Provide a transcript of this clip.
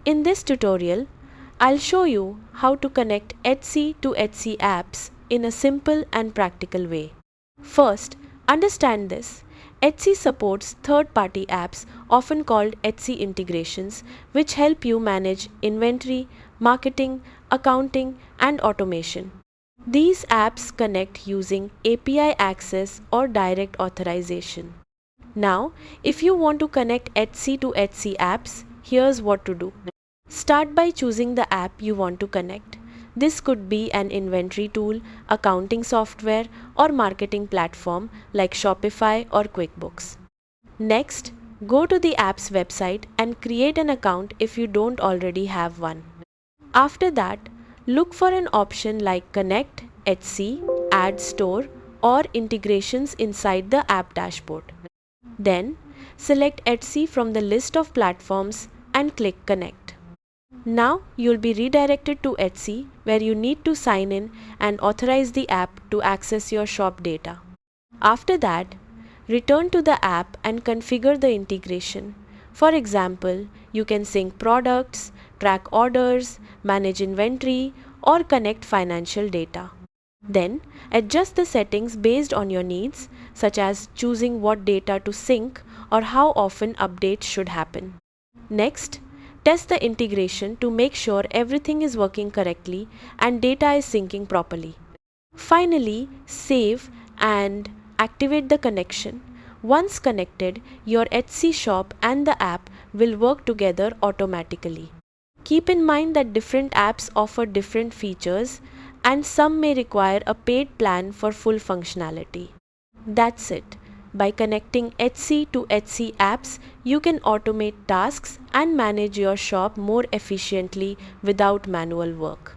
In this tutorial, I'll show you how to connect Etsy to Etsy apps in a simple and practical way. First, understand this. Etsy supports third-party apps, often called Etsy integrations, which help you manage inventory, marketing, accounting, and automation. These apps connect using API access or direct authorization. Now, if you want to connect Etsy to Etsy apps, here's what to do. Start by choosing the app you want to connect. This could be an inventory tool, accounting software, or marketing platform like Shopify or QuickBooks. Next, go to the app's website and create an account if you don't already have one. After that, look for an option like Connect, Etsy, Add Store, or Integrations inside the app dashboard. Then, select Etsy from the list of platforms and click Connect. Now you'll be redirected to Etsy, where you need to sign in and authorize the app to access your shop data. After that, return to the app and configure the integration. For example, you can sync products, track orders, manage inventory, or connect financial data. Then, adjust the settings based on your needs, such as choosing what data to sync or how often updates should happen. Next, test the integration to make sure everything is working correctly and data is syncing properly. Finally, save and activate the connection. Once connected, your Etsy shop and the app will work together automatically. Keep in mind that different apps offer different features and some may require a paid plan for full functionality. That's it. By connecting Etsy to Etsy apps, you can automate tasks and manage your shop more efficiently without manual work.